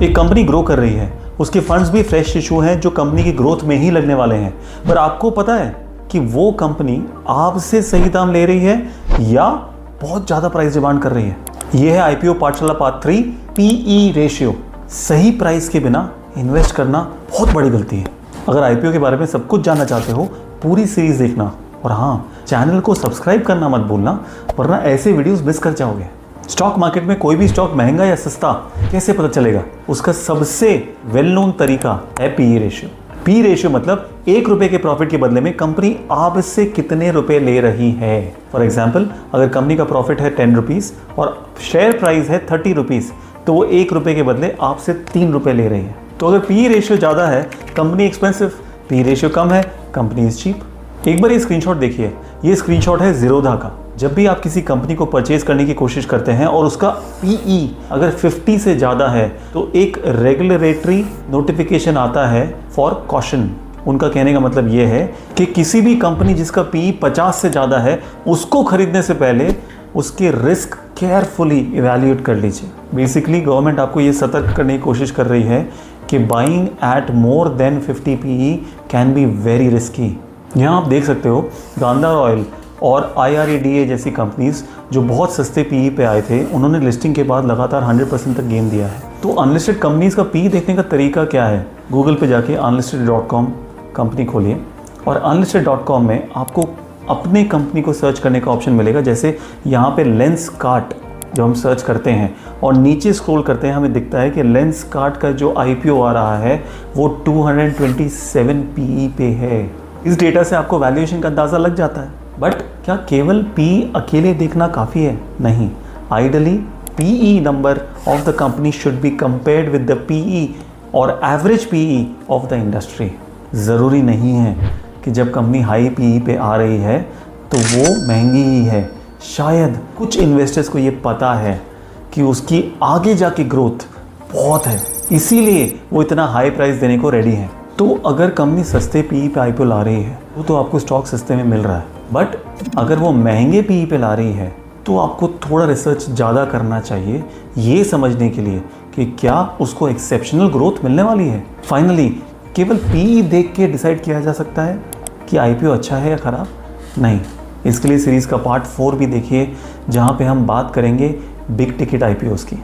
एक company grow कर रही है, उसके फंड्स भी फ्रेश इशू हैं जो कंपनी की ग्रोथ में ही लगने वाले हैं, पर आपको पता है कि वो कंपनी आपसे सही दाम ले रही है या बहुत ज़्यादा प्राइस डिमांड कर रही है। यह है आईपीओ पाठशाला पार्ट 3, पीई रेशियो। सही प्राइस के बिना इन्वेस्ट करना बहुत बड़ी गलती है। अगर आईपीओ के बारे में सब कुछ जानना चाहते हो, पूरी सीरीज देखना, और हाँ, चैनल को सब्सक्राइब करना मत भूलना, वरना ऐसे वीडियोस मिस कर जाओगे। स्टॉक मार्केट में कोई भी स्टॉक महंगा या सस्ता कैसे पता चलेगा? उसका सबसे वेल नोन तरीका है पीई रेशियो। पी रेशियो मतलब 1 रुपए के प्रॉफिट के बदले में कंपनी आपसे कितने रुपए ले रही है। फॉर एग्जाम्पल, अगर कंपनी का प्रॉफिट है 10 रुपीज़ और शेयर प्राइस है 30 रुपीज़, तो वो 1 रुपए के बदले आपसे 3 रुपए ले रही है। तो अगर पी रेशियो ज़्यादा है, कंपनी एक्सपेंसिव, पी रेशियो कम है, कंपनी इज चीप। एक बार ये स्क्रीनशॉट देखिए, ये स्क्रीनशॉट है ज़ीरोधा का। जब भी आप किसी कंपनी को परचेज करने की कोशिश करते हैं और उसका पीई अगर 50 से ज़्यादा है, तो एक रेगुलेटरी नोटिफिकेशन आता है फॉर कॉशन। उनका कहने का मतलब ये है कि किसी भी कंपनी जिसका पीई 50 से ज़्यादा है, उसको खरीदने से पहले उसके रिस्क केयरफुली इवैल्यूएट कर लीजिए। बेसिकली गवर्नमेंट आपको ये सतर्क करने की कोशिश कर रही है कि buying at more than 50 PE can be very risky. यहाँ आप देख सकते हो, गांधार ऑयल और IREDA जैसी कंपनीज जो बहुत सस्ते पीई पे आए थे, उन्होंने लिस्टिंग के बाद लगातार 100% तक गेन दिया है। तो अनलिस्टेड कंपनीज का पीई देखने का तरीका क्या है? गूगल पे जाके unlisted.com कंपनी खोलिए और unlisted.com में आपको अपने कंपनी को सर्च करने का ऑप्शन मिलेगा। जैसे यहाँ पे लेंसकार्ट जो हम सर्च करते हैं और नीचे स्क्रॉल करते हैं, हमें दिखता है कि लेंसकार्ट का जो IPO आ रहा है वो 227 पीई पे है। इस डेटा से आपको वैल्यूएशन का अंदाज़ा लग जाता है। बट क्या केवल पी अकेले देखना काफ़ी है? नहीं। Ideally PE number of the company should be compared with the PE और average PE of the industry. ज़रूरी नहीं है कि जब कंपनी हाई पीई पे आ रही है तो वो महंगी ही है। शायद कुछ इन्वेस्टर्स को ये पता है कि उसकी आगे जाके ग्रोथ बहुत है, इसीलिए वो इतना हाई प्राइस देने को रेडी है। तो अगर कंपनी सस्ते पीई पे आईपीओ ला रही है तो आपको स्टॉक सस्ते में मिल रहा है। बट अगर वो महंगे पीई पे ला रही है तो आपको थोड़ा रिसर्च ज़्यादा करना चाहिए, ये समझने के लिए कि क्या उसको एक्सेप्शनल ग्रोथ मिलने वाली है। फाइनली, केवल पीई देख के डिसाइड किया जा सकता है कि आईपीओ अच्छा है या ख़राब? नहीं। इसके लिए सीरीज़ का पार्ट 4 भी देखिए, जहाँ पे हम बात करेंगे बिग टिकट आईपीओज़ की।